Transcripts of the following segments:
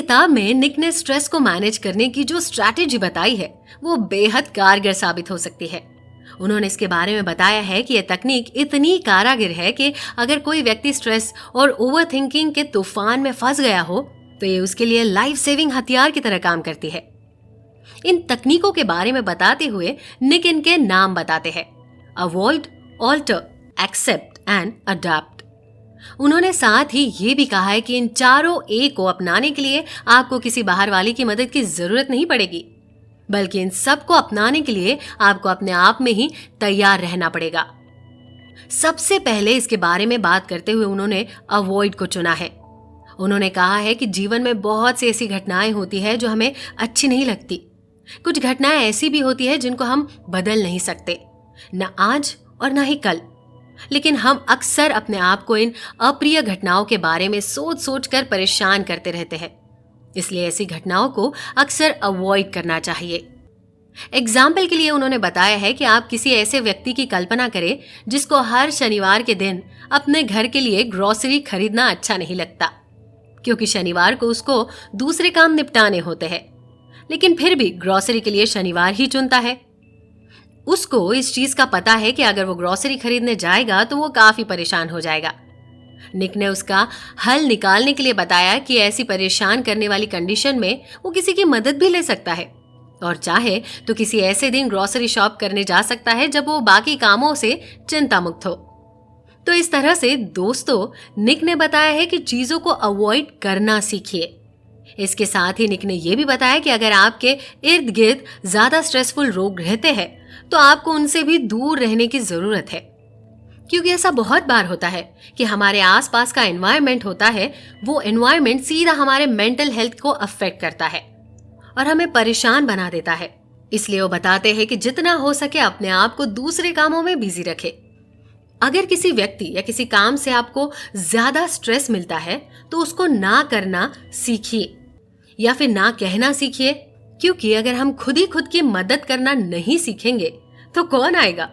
किताब में निक ने स्ट्रेस को मैनेज करने की जो स्ट्रैटेजी बताई है वो बेहद कारगर साबित हो सकती है। उन्होंने इसके बारे में बताया है कि यह तकनीक इतनी कारागर है कि अगर कोई व्यक्ति स्ट्रेस और ओवरथिंकिंग के तूफान में फंस गया हो तो ये उसके लिए लाइफ सेविंग हथियार की तरह काम करती है। इन तकनीकों के बारे में बताते हुए निक इनके नाम बताते हैं: avoid, alter, accept and adopt. उन्होंने साथ ही ये भी कहा है कि इन चारों ए को अपनाने के लिए आपको किसी बाहर वाले की मदद की जरूरत नहीं पड़ेगी, बल्कि इन सब को अपनाने के लिए आपको अपने आप में ही तैयार रहना पड़ेगा। सबसे पहले इसके बारे में बात करते हुए उन्होंने अवॉइड को चुना है। उन्होंने कहा है कि जीवन में बहुत सी ऐसी घटनाएं होती है जो हमें अच्छी नहीं लगती। कुछ घटनाएं ऐसी भी होती है जिनको हम बदल नहीं सकते, न आज और न ही कल, लेकिन हम अक्सर अपने आप को इन अप्रिय घटनाओं के बारे में सोच सोच कर परेशान करते रहते हैं। इसलिए ऐसी घटनाओं को अक्सर अवॉइड करना चाहिए। एग्जाम्पल के लिए उन्होंने बताया है कि आप किसी ऐसे व्यक्ति की कल्पना करें जिसको हर शनिवार के दिन अपने घर के लिए ग्रोसरी खरीदना अच्छा नहीं लगता, क्योंकि शनिवार को उसको दूसरे काम निपटाने होते हैं, लेकिन फिर भी ग्रोसरी के लिए शनिवार ही चुनता है। उसको इस चीज का पता है कि अगर वो ग्रोसरी खरीदने जाएगा तो वो काफी परेशान हो जाएगा। निक ने उसका हल निकालने के लिए बताया कि ऐसी परेशान करने वाली कंडीशन में वो किसी की मदद भी ले सकता है और चाहे तो किसी ऐसे दिन ग्रोसरी शॉप करने जा सकता है जब वो बाकी कामों से चिंता मुक्त हो। तो इस तरह से दोस्तों, निक ने बताया है कि चीजों को अवॉइड करना सीखिए। इसके साथ ही निक ने यह भी बताया कि अगर आपके इर्द गिर्द ज्यादा स्ट्रेसफुल लोग रहते हैं तो आपको उनसे भी दूर रहने की जरूरत है, क्योंकि ऐसा बहुत बार होता है कि हमारे आसपास का एनवायरनमेंट होता है, वो एनवायरनमेंट सीधा हमारे मेंटल हेल्थ को अफेक्ट करता है और हमें परेशान बना देता है। इसलिए वो बताते हैं कि जितना हो सके अपने आप को दूसरे कामों में बिजी रखें। अगर किसी व्यक्ति या किसी काम से आपको ज्यादा स्ट्रेस मिलता है तो उसको ना करना सीखिए या फिर ना कहना सीखिए, क्योंकि अगर हम खुद ही खुद की मदद करना नहीं सीखेंगे तो कौन आएगा।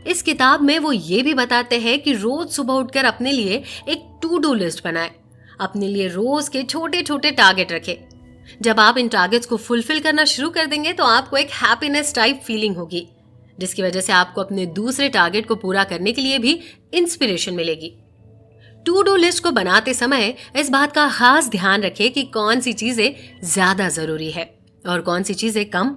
इस किताब में वो ये भी बताते हैं कि रोज सुबह उठकर अपने लिए एक टू डू लिस्ट बनाएं, अपने लिए रोज के छोटे छोटे टारगेट रखें। जब आप इन टारगेट्स को फुलफिल करना शुरू कर देंगे तो आपको एक हैप्पीनेस टाइप फीलिंग होगी, जिसकी वजह से आपको अपने दूसरे टारगेट को पूरा करने के लिए भी इंस्पिरेशन मिलेगी। टू डू लिस्ट को बनाते समय इस बात का खास ध्यान रखें कि कौन सी चीजें ज्यादा जरूरी है और कौन सी चीजें कम।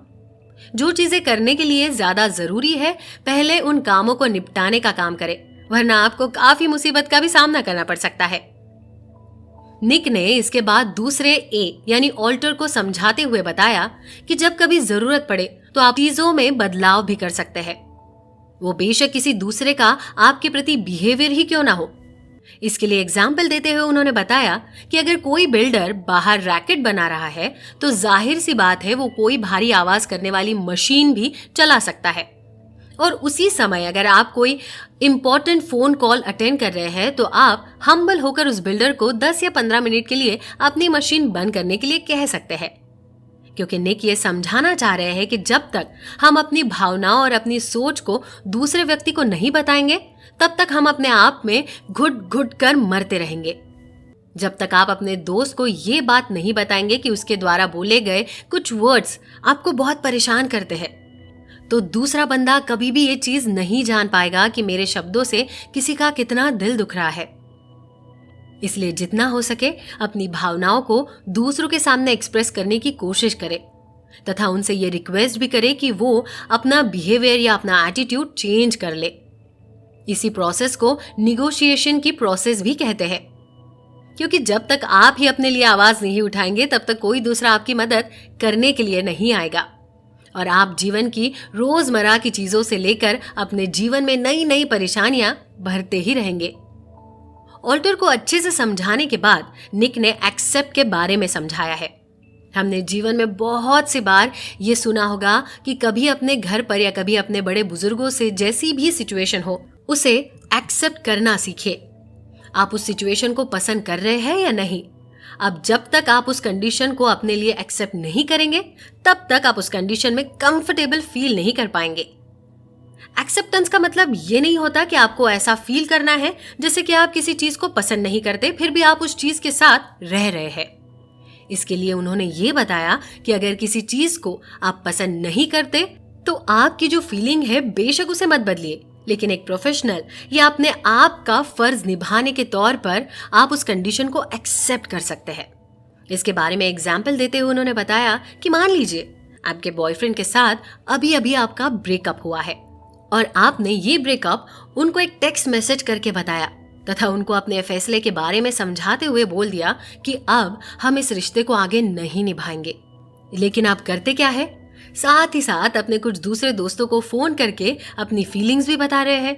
जो चीजें करने के लिए ज्यादा जरूरी है, पहले उन कामों को निपटाने का काम करें, वरना आपको काफी मुसीबत का भी सामना करना पड़ सकता है। निक ने इसके बाद दूसरे ए यानी ऑल्टर को समझाते हुए बताया कि जब कभी जरूरत पड़े तो आप चीजों में बदलाव भी कर सकते हैं, वो बेशक किसी दूसरे का आपके प्रति बिहेवियर ही क्यों ना हो। इसके लिए एग्जाम्पल देते हुए उन्होंने बताया कि अगर कोई बिल्डर बाहर रैकेट बना रहा है तो जाहिर सी बात है वो कोई भारी आवाज करने वाली मशीन भी चला सकता है, और उसी समय अगर आप कोई इंपॉर्टेंट फोन कॉल अटेंड कर रहे हैं तो आप हम्बल होकर उस बिल्डर को 10 या 15 मिनट के लिए अपनी मशीन बंद करने के लिए कह सकते हैं, क्योंकि निक ये समझाना चाह रहे हैं कि जब तक हम अपनी भावनाओं और अपनी सोच को दूसरे व्यक्ति को नहीं बताएंगे तब तक हम अपने आप में घुट घुट कर मरते रहेंगे। जब तक आप अपने दोस्त को ये बात नहीं बताएंगे कि उसके द्वारा बोले गए कुछ वर्ड्स आपको बहुत परेशान करते हैं, तो दूसरा बंदा कभी भी ये चीज नहीं जान पाएगा कि मेरे शब्दों से किसी का कितना दिल दुख रहा है। इसलिए जितना हो सके अपनी भावनाओं को दूसरों के सामने एक्सप्रेस करने की कोशिश करें तथा उनसे ये रिक्वेस्ट भी करें कि वो अपना बिहेवियर या अपना एटीट्यूड चेंज कर ले। इसी प्रोसेस को निगोशिएशन की प्रोसेस भी कहते हैं, क्योंकि जब तक आप ही अपने लिए आवाज नहीं उठाएंगे तब तक कोई दूसरा आपकी मदद करने के लिए नहीं आएगा और आप जीवन की रोजमर्रा की चीजों से लेकर अपने जीवन में नई नई परेशानियां भरते ही रहेंगे। ऑल्टर को अच्छे से समझाने के बाद निक ने एक्सेप्ट के बारे में समझाया है। हमने जीवन में बहुत सी बार ये सुना होगा कि कभी अपने घर पर या कभी अपने बड़े बुजुर्गों से जैसी भी सिचुएशन हो उसे एक्सेप्ट करना सीखिए। आप उस सिचुएशन को पसंद कर रहे हैं या नहीं। अब जब तक आप उस कंडीशन को अपने लिए एक्सेप्ट नहीं करेंगे तब तक आप उस कंडीशन में कंफर्टेबल फील नहीं कर पाएंगे। एक्सेप्टेंस का मतलब ये नहीं होता कि आपको ऐसा फील करना है जैसे कि आप किसी चीज को पसंद नहीं करते फिर भी आप उस चीज के साथ रह रहे हैं। इसके लिए उन्होंने ये बताया कि अगर किसी चीज को आप पसंद नहीं करते तो आपकी जो फीलिंग है बेशक उसे मत बदलिए, लेकिन एक प्रोफेशनल या अपने आप का फर्ज निभाने के तौर पर आप उस कंडीशन को एक्सेप्ट कर सकते हैं। इसके बारे में एग्जाम्पल देते हुए उन्होंने बताया कि मान लीजिए आपके बॉयफ्रेंड के साथ अभी अभी आपका ब्रेकअप हुआ है और आपने ये ब्रेकअप उनको एक टेक्स्ट मैसेज करके बताया तथा उनको अपने फैसले के बारे में समझाते हुए बोल दिया कि अब हम इस रिश्ते को आगे नहीं निभाएंगे। लेकिन आप करते क्या है, साथ ही साथ अपने कुछ दूसरे दोस्तों को फोन करके अपनी फीलिंग्स भी बता रहे हैं।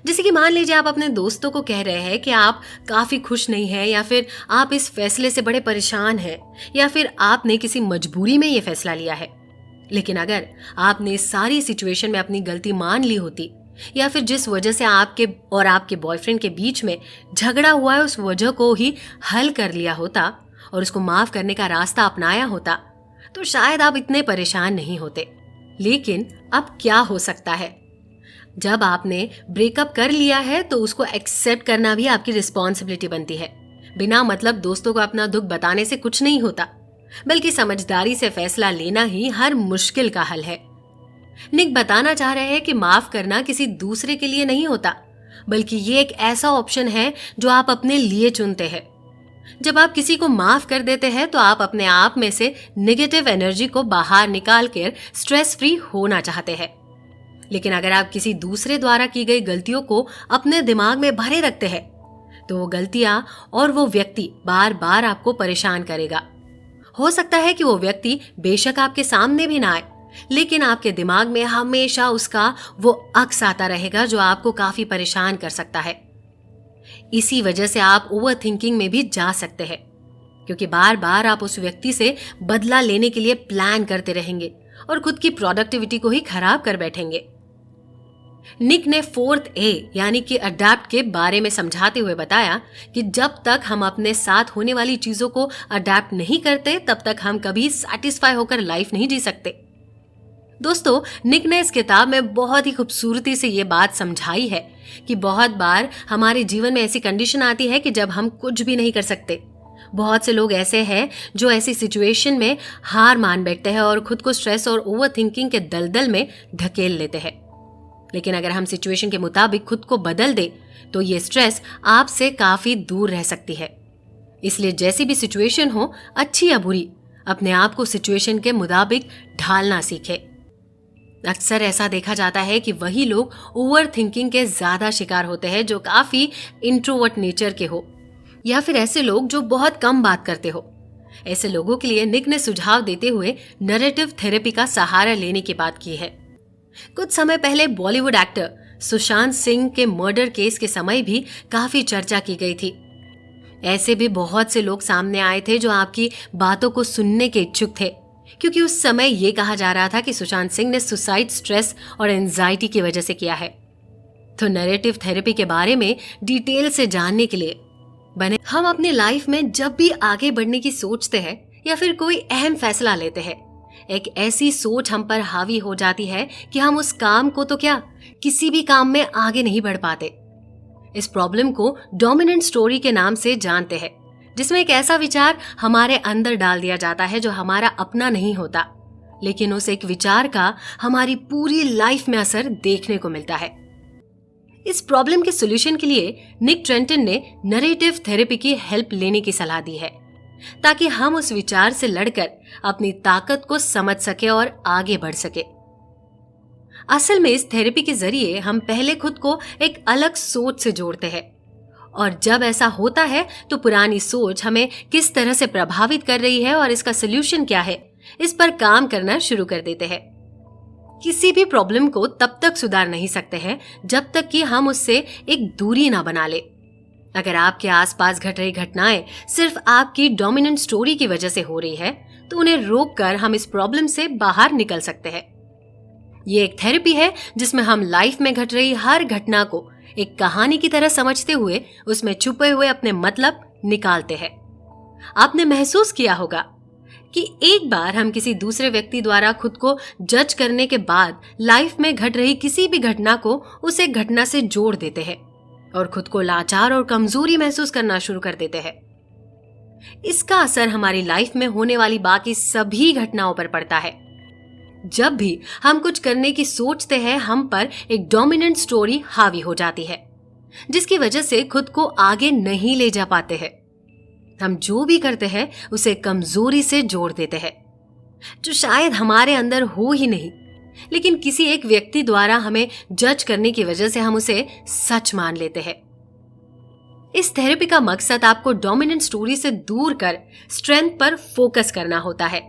जैसे कि मान लीजिए आप अपने दोस्तों को कह रहे हैं कि आप काफी खुश नहीं हैं, या फिर आप इस फैसले से बड़े परेशान हैं, या फिर आपने किसी मजबूरी में ये फैसला लिया है। लेकिन अगर आपने इस सारी सिचुएशन में अपनी गलती मान ली होती, या फिर जिस वजह से आपके और आपके बॉयफ्रेंड के बीच में झगड़ा हुआ है उस वजह को ही हल कर लिया होता और उसको माफ करने का रास्ता अपनाया होता, तो शायद आप इतने परेशान नहीं होते। लेकिन अब क्या हो सकता है, जब आपने ब्रेकअप कर लिया है तो उसको एक्सेप्ट करना भी आपकी रिस्पॉन्सिबिलिटी बनती है। बिना मतलब दोस्तों को अपना दुख बताने से कुछ नहीं होता, बल्कि समझदारी से फैसला लेना ही हर मुश्किल का हल है। निक बताना चाह रहे हैं कि माफ करना किसी दूसरे के लिए नहीं होता, बल्कि ये एक ऐसा ऑप्शन है जो आप अपने लिए चुनते हैं। जब आप किसी को माफ कर देते हैं तो आप अपने आप में से नेगेटिव एनर्जी को बाहर निकाल कर स्ट्रेस फ्री होना चाहते हैं। लेकिन अगर आप किसी दूसरे द्वारा की गई गलतियों को अपने दिमाग में भरे रखते हैं तो वो गलतियां और वो व्यक्ति बार बार आपको परेशान करेगा। हो सकता है कि वो व्यक्ति बेशक आपके सामने भी ना आए, लेकिन आपके दिमाग में हमेशा उसका वो अक्स आता रहेगा जो आपको काफी परेशान कर सकता है। इसी वजह से आप ओवर थिंकिंग में भी जा सकते हैं, क्योंकि बार बार आप उस व्यक्ति से बदला लेने के लिए प्लान करते रहेंगे और खुद की प्रोडक्टिविटी को ही खराब कर बैठेंगे। निक ने 4th A यानी कि अडैप्ट के बारे में समझाते हुए बताया कि जब तक हम अपने साथ होने वाली चीजों को अडैप्ट नहीं करते तब तक हम कभी सेटिस्फाई होकर लाइफ नहीं जी सकते। दोस्तों, निक ने इस किताब में बहुत ही खूबसूरती से ये बात समझाई है कि बहुत बार हमारे जीवन में ऐसी कंडीशन आती है कि जब हम कुछ भी नहीं कर सकते। बहुत से लोग ऐसे हैं जो ऐसी सिचुएशन में हार मान बैठते हैं और खुद को स्ट्रेस और ओवर थिंकिंग के दलदल में ढकेल लेते हैं। लेकिन अगर हम सिचुएशन के मुताबिक खुद को बदल दे तो ये स्ट्रेस आपसे काफी दूर रह सकती है। इसलिए जैसी भी सिचुएशन हो, अच्छी या बुरी, अपने आप को सिचुएशन के मुताबिक ढालना सीखे। अक्सर ऐसा देखा जाता है कि वही लोग ओवर थिंकिंग के ज्यादा शिकार होते हैं जो काफी इंट्रोवर्ट नेचर के हो, या फिर ऐसे लोग जो बहुत कम बात करते हो। ऐसे लोगों के लिए निक ने सुझाव देते हुए नैरेटिव थेरेपी का सहारा लेने की बात की है। कुछ समय पहले बॉलीवुड एक्टर सुशांत सिंह के मर्डर केस के समय भी काफी चर्चा की गई थी। ऐसे भी बहुत से लोग सामने आए थे जो आपकी बातों को सुनने के इच्छुक थे, क्योंकि उस समय ये कहा जा रहा था कि सुशांत सिंह ने सुसाइड, स्ट्रेस और एंजाइटी की वजह से किया है। तो नैरेटिव थेरेपी के बारे में डिटेल से जानने के लिए बने हम अपनी लाइफ में जब भी आगे बढ़ने की सोचते हैं या फिर कोई अहम फैसला लेते हैं, एक ऐसी सोच हम पर हावी हो जाती है कि हम उस काम को तो क्या, किसी भी काम में आगे नहीं बढ़ पाते। इस प्रॉब्लम को डोमिनेंट स्टोरी के नाम से जानते हैं, जिसमें एक ऐसा विचार हमारे अंदर डाल दिया जाता है जो हमारा अपना नहीं होता, लेकिन उस एक विचार का हमारी पूरी लाइफ में असर देखने को मिलता है। इस प्रॉब्लम के सॉल्यूशन के लिए निक ट्रेंटन ने नैरेटिव थेरेपी की हेल्प लेने की सलाह दी है, ताकि हम उस विचार से लड़कर अपनी ताकत को समझ सके और आगे बढ़ सके। असल में इस थेरेपी के जरिए हम पहले खुद को एक अलग सोच से जोड़ते हैं, और जब ऐसा होता है तो पुरानी सोच हमें किस तरह से प्रभावित कर रही है और इसका सलूशन क्या है, इस पर काम करना शुरू कर देते हैं। किसी भी प्रॉब्लम को तब तक सुधार नहीं सकते हैं जब तक कि हम उससे एक दूरी ना बना ले। अगर आपके आसपास घट रही घटनाएं सिर्फ आपकी डोमिनेंट स्टोरी की वजह से हो रही है तो उन्हें रोककर हम इस प्रॉब्लम से बाहर निकल सकते हैं। ये एक थेरेपी है जिसमें हम लाइफ में घट रही हर घटना को एक कहानी की तरह समझते हुए उसमें छुपे हुए अपने मतलब निकालते हैं। आपने महसूस किया होगा कि एक बार हम किसी दूसरे व्यक्ति द्वारा खुद को जज करने के बाद लाइफ में घट रही किसी भी घटना को उस एक घटना से जोड़ देते हैं और खुद को लाचार और कमजोरी महसूस करना शुरू कर देते हैं। इसका असर हमारी लाइफ में होने वाली बाकी सभी घटनाओं पर पड़ता है। जब भी हम कुछ करने की सोचते हैं, हम पर एक डोमिनेंट स्टोरी हावी हो जाती है, जिसकी वजह से खुद को आगे नहीं ले जा पाते हैं। हम जो भी करते हैं उसे कमजोरी से जोड़ देते हैं, जो शायद हमारे अंदर हो ही नहीं, लेकिन किसी एक व्यक्ति द्वारा हमें जज करने की वजह से हम उसे सच मान लेते हैं। इस थेरेपी का मकसद आपको डोमिनेंट स्टोरी से दूर कर स्ट्रेंथ पर फोकस करना होता है।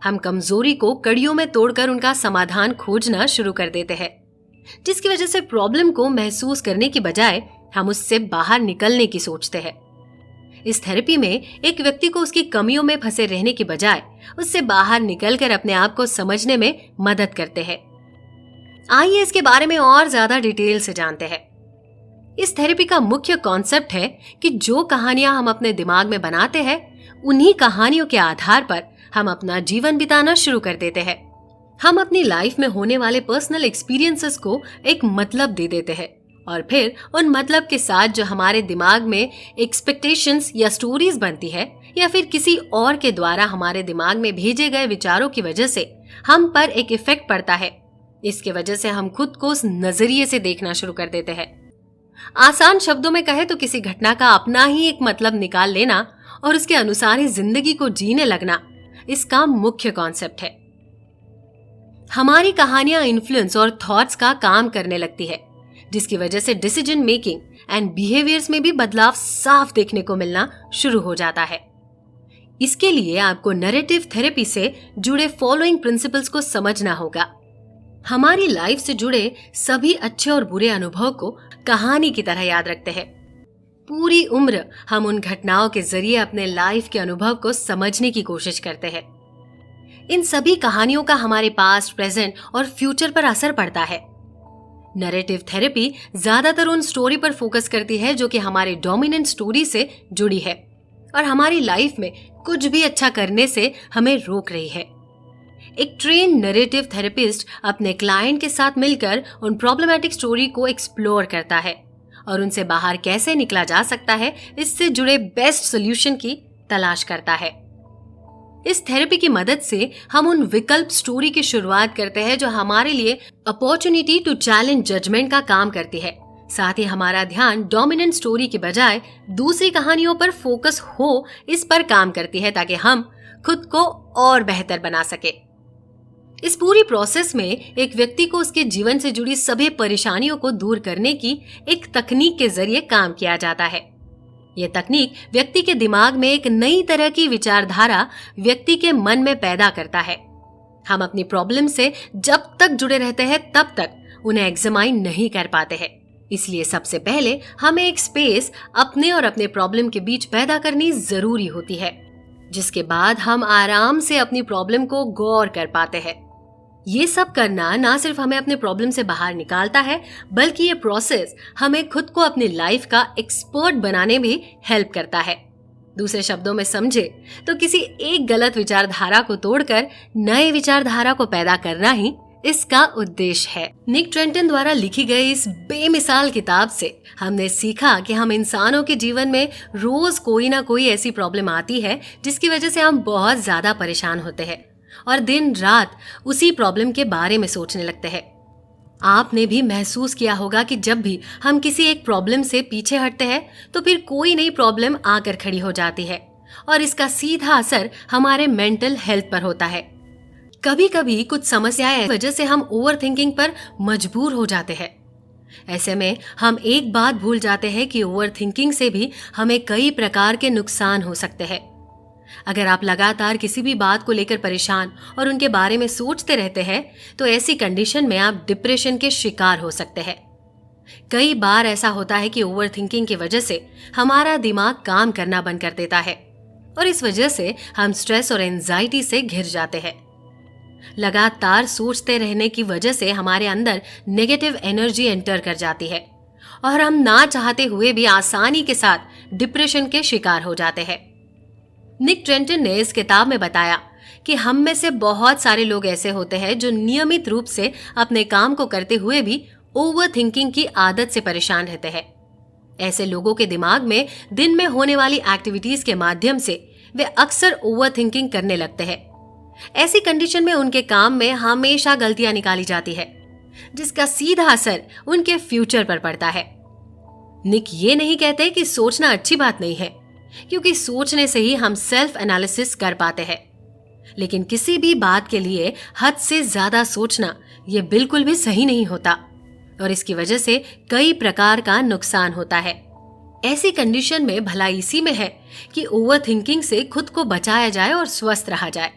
हम कमजोरी को कड़ियों में तोड़कर उनका समाधान खोजना शुरू कर देते हैं, जिसकी वजह से प्रॉब्लम को महसूस करने की बजाय हम उससे बाहर निकलने की सोचते हैं। इस थेरेपी में एक व्यक्ति को उसकी कमियों में फंसे रहने की बजाय उससे बाहर निकलकर अपने आप को समझने में मदद करते हैं। आइए इसके बारे में और ज्यादा डिटेल से जानते हैं। इस थेरेपी का मुख्य कॉन्सेप्ट है कि जो कहानियां हम अपने दिमाग में बनाते हैं, उन्हीं कहानियों के आधार पर हम अपना जीवन बिताना शुरू कर देते हैं। हम अपनी लाइफ में होने वाले पर्सनल एक्सपीरियंसेस को एक मतलब दे देते हैं और फिर उन मतलब के साथ जो हमारे दिमाग में एक्सपेक्टेशंस या स्टोरीज बनती है, या फिर किसी और के द्वारा हमारे दिमाग में भेजे गए विचारों की वजह से हम पर एक इफेक्ट पड़ता है। इसके वजह से हम खुद को उस नजरिए से देखना शुरू कर देते हैं। आसान शब्दों में कहे तो किसी घटना का अपना ही एक मतलब निकाल लेना और उसके अनुसार ही जिंदगी को जीने लगना इसका मुख्य कॉन्सेप्ट है। हमारी कहानियां इन्फ्लुएंस और थॉट्स का काम करने लगती है, जिसकी वजह से डिसीजन मेकिंग एंड बिहेवियर्स में भी बदलाव साफ देखने को मिलना शुरू हो जाता है। इसके लिए आपको नैरेटिव थेरेपी से जुड़े फॉलोइंग प्रिंसिपल्स को समझना होगा। हमारी लाइफ से जुड़े सभी अच्छे और बुरे अनुभव को कहानी की तरह याद रखते हैं। पूरी उम्र हम उन घटनाओं के जरिए अपने लाइफ के अनुभव को समझने की कोशिश करते हैं। इन सभी कहानियों का हमारे पास्ट, प्रेजेंट और फ्यूचर पर असर पड़ता है। नैरेटिव थेरेपी ज्यादातर उन स्टोरी पर फोकस करती है जो कि हमारे डोमिनेंट स्टोरी से जुड़ी है और हमारी लाइफ में कुछ भी अच्छा करने से हमें रोक रही है। एक ट्रेन नैरेटिव थेरेपिस्ट अपने क्लाइंट के साथ मिलकर उन प्रॉब्लमैटिक स्टोरी को एक्सप्लोर करता है और उनसे बाहर कैसे निकला जा सकता है, इससे जुड़े बेस्ट सॉल्यूशन की तलाश करता है। इस थेरेपी की मदद से हम उन विकल्प स्टोरी की शुरुआत करते हैं जो हमारे लिए अपॉर्चुनिटी टू चैलेंज जजमेंट का काम करती है। साथ ही हमारा ध्यान डोमिनेंट स्टोरी की बजाय दूसरी कहानियों पर फोकस हो, इस पर काम करती है ताकि हम खुद को और बेहतर बना सके। इस पूरी प्रोसेस में एक व्यक्ति को उसके जीवन से जुड़ी सभी परेशानियों को दूर करने की एक तकनीक के जरिए काम किया जाता है। यह तकनीक व्यक्ति के दिमाग में एक नई तरह की विचारधारा व्यक्ति के मन में पैदा करता है। हम अपनी प्रॉब्लम से जब तक जुड़े रहते हैं तब तक उन्हें एग्जामाइन नहीं कर पाते हैं। इसलिए सबसे पहले हमें एक स्पेस अपने और अपने प्रॉब्लम के बीच पैदा करनी जरूरी होती है, जिसके बाद हम आराम से अपनी प्रॉब्लम को गौर कर पाते हैं। ये सब करना ना सिर्फ हमें अपने प्रॉब्लम से बाहर निकालता है, बल्कि ये प्रोसेस हमें खुद को अपनी लाइफ का एक्सपर्ट बनाने में हेल्प करता है। दूसरे शब्दों में समझे तो किसी एक गलत विचारधारा को तोड़कर नए विचारधारा को पैदा करना ही इसका उद्देश्य है। निक ट्रेंटन द्वारा लिखी गई इस बेमिसाल किताब से हमने सीखा कि हम इंसानों के जीवन में रोज कोई ना कोई ऐसी प्रॉब्लम आती है जिसकी वजह से हम बहुत ज्यादा परेशान होते हैं और दिन रात उसी प्रॉब्लम के बारे में सोचने लगते हैं। आपने भी महसूस किया होगा कि जब भी हम किसी एक प्रॉब्लम से पीछे हटते हैं तो फिर कोई नई प्रॉब्लम आकर खड़ी हो जाती है और इसका सीधा असर हमारे मेंटल हेल्थ पर होता है। कभी कभी कुछ समस्याएं वजह से हम ओवर थिंकिंग पर मजबूर हो जाते हैं। ऐसे में हम एक बात भूल जाते हैं कि ओवर थिंकिंग से भी हमें कई प्रकार के नुकसान हो सकते हैं। अगर आप लगातार किसी भी बात को लेकर परेशान और उनके बारे में सोचते रहते हैं तो ऐसी कंडीशन में आप डिप्रेशन के शिकार हो सकते हैं। कई बार ऐसा होता है कि ओवर थिंकिंग की वजह से हमारा दिमाग काम करना बंद कर देता है और इस वजह से हम स्ट्रेस और एंजाइटी से घिर जाते हैं। लगातार सोचते रहने की वजह से हमारे अंदर नेगेटिव एनर्जी एंटर कर जाती है और हम ना चाहते हुए भी आसानी के साथ डिप्रेशन के शिकार हो जाते हैं। निक ट्रेंटन ने इस किताब में बताया कि हम में से बहुत सारे लोग ऐसे होते हैं जो नियमित रूप से अपने काम को करते हुए भी ओवर थिंकिंग की आदत से परेशान रहते हैं। ऐसे लोगों के दिमाग में दिन में होने वाली एक्टिविटीज के माध्यम से वे अक्सर ओवरथिंकिंग करने लगते हैं। ऐसी कंडीशन में उनके काम में हमेशा गलतियां निकाली जाती है, जिसका सीधा असर उनके फ्यूचर पर पड़ता है। निक ये नहीं कहते कि सोचना अच्छी बात नहीं है, क्योंकि सोचने से ही हम सेल्फ एनालिसिस कर पाते हैं, लेकिन किसी भी बात के लिए हद से ज्यादा सोचना ये बिल्कुल भी सही नहीं होता और इसकी वजह से कई प्रकार का नुकसान होता है। ऐसी कंडीशन में भलाई इसी में है कि ओवरथिंकिंग से खुद को बचाया जाए और स्वस्थ रहा जाए।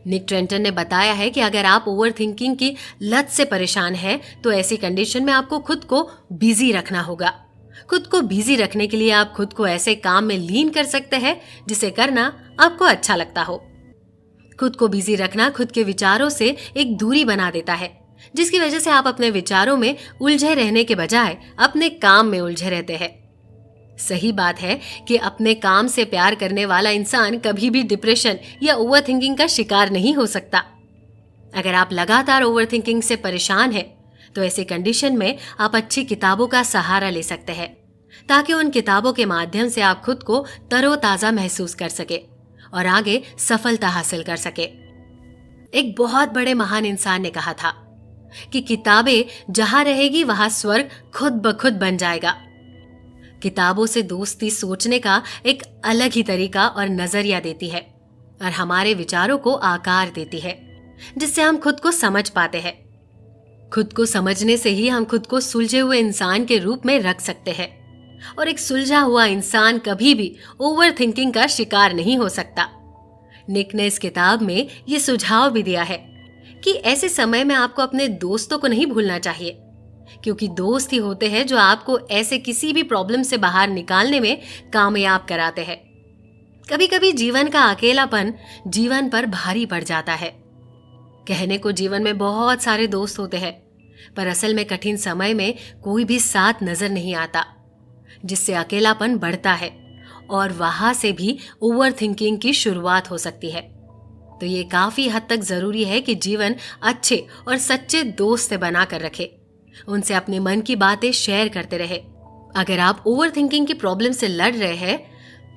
निक ट्रेंटन ने बताया है कि अगर आप ओवरथिंकिंग की लत से परेशान हैं, तो ऐसी कंडीशन में आपको खुद को बिजी रखना होगा। खुद को बिजी रखने के लिए आप खुद को ऐसे काम में लीन कर सकते हैं जिसे करना आपको अच्छा लगता हो। खुद को बिजी रखना खुद के विचारों से एक दूरी बना देता है, जिसकी वजह से आप अपने विचारों में उलझे रहने के बजाय अपने काम में उलझे रहते हैं। सही बात है कि अपने काम से प्यार करने वाला इंसान कभी भी डिप्रेशन या ओवरथिंकिंग का शिकार नहीं हो सकता। अगर आप लगातार ओवरथिंकिंग से परेशान हैं, तो ऐसी कंडीशन में आप अच्छी किताबों का सहारा ले सकते हैं, ताकि उन किताबों के माध्यम से आप खुद को तरोताजा महसूस कर सके और आगे सफलता हासिल कर सके। एक बहुत बड़े महान इंसान ने कहा था कि किताबें जहां रहेगी वहां स्वर्ग खुद ब खुद बन जाएगा। किताबों से दोस्ती सोचने का एक अलग ही तरीका और नजरिया देती है और हमारे विचारों को आकार देती है, जिससे हम खुद को समझ पाते हैं। खुद को समझने से ही हम खुद को सुलझे हुए इंसान के रूप में रख सकते हैं और एक सुलझा हुआ इंसान कभी भी ओवरथिंकिंग का शिकार नहीं हो सकता। निक ने इस किताब में ये सुझाव भी दिया है कि ऐसे समय में आपको अपने दोस्तों को नहीं भूलना चाहिए, क्योंकि दोस्त ही होते हैं जो आपको ऐसे किसी भी प्रॉब्लम से बाहर निकालने में कामयाब कराते हैं। कभी कभी जीवन का अकेलापन जीवन पर भारी पड़ जाता है। कहने को जीवन में बहुत सारे दोस्त होते हैं, पर असल में कठिन समय में कोई भी साथ नजर नहीं आता, जिससे अकेलापन बढ़ता है और वहां से भी ओवरथिंकिंग की शुरुआत हो सकती है। तो ये काफी हद तक जरूरी है कि जीवन अच्छे और सच्चे दोस्त से बनाकर रखे, उनसे अपने मन की बातें शेयर करते रहे। अगर आप ओवरथिंकिंग की प्रॉब्लम से लड़ रहे हैं,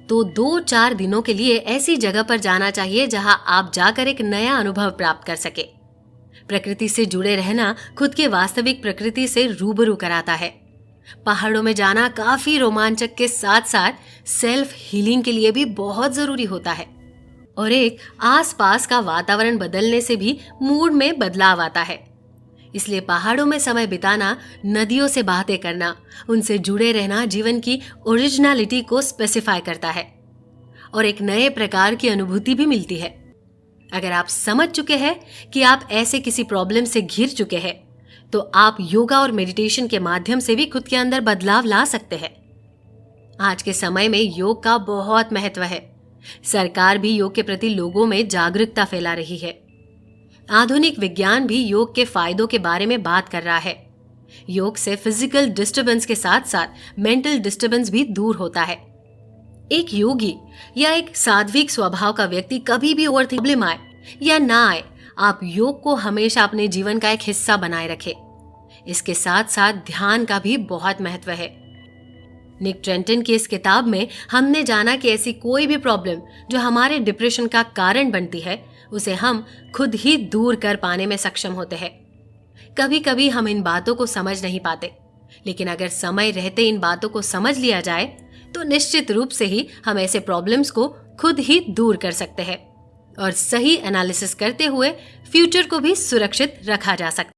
तो 2-4 दिनों के लिए ऐसी जगह पर जाना चाहिए जहां आप जाकर एक नया अनुभव प्राप्त कर सके। प्रकृति से जुड़े रहना खुद के वास्तविक प्रकृति से रूबरू कराता है। पहाड़ों में जाना काफी रोमांचक के साथ साथ सेल्फ हीलिंग के लिए भी बहुत जरूरी होता है और एक आसपास का वातावरण बदलने से भी मूड में बदलाव आता है। इसलिए पहाड़ों में समय बिताना, नदियों से बातें करना, उनसे जुड़े रहना जीवन की ओरिजिनलिटी को स्पेसिफाई करता है और एक नए प्रकार की अनुभूति भी मिलती है। अगर आप समझ चुके हैं कि आप ऐसे किसी प्रॉब्लम से घिर चुके हैं, तो आप योगा और मेडिटेशन के माध्यम से भी खुद के अंदर बदलाव ला सकते हैं। आज के समय में योग का बहुत महत्व है। सरकार भी योग के प्रति लोगों में जागरूकता फैला रही है। आधुनिक विज्ञान भी योग के फायदों के बारे में बात कर रहा है। योग से फिजिकल डिस्टर्बेंस के साथ साथ मेंटल डिस्टर्बेंस भी दूर होता है। एक योगी या एक सात्विक स्वभाव का व्यक्ति कभी भी ओवरथिंकिंग आए या ना आए, आप योग को हमेशा अपने जीवन का एक हिस्सा बनाए रखें। इसके साथ साथ ध्यान का भी बहुत महत्व है। निक ट्रेंटन की इस किताब में हमने जाना कि ऐसी कोई भी प्रॉब्लम जो हमारे डिप्रेशन का कारण बनती है, उसे हम खुद ही दूर कर पाने में सक्षम होते हैं। कभी कभी हम इन बातों को समझ नहीं पाते, लेकिन अगर समय रहते इन बातों को समझ लिया जाए, तो निश्चित रूप से ही हम ऐसे प्रॉब्लम्स को खुद ही दूर कर सकते हैं और सही एनालिसिस करते हुए फ्यूचर को भी सुरक्षित रखा जा सकता है।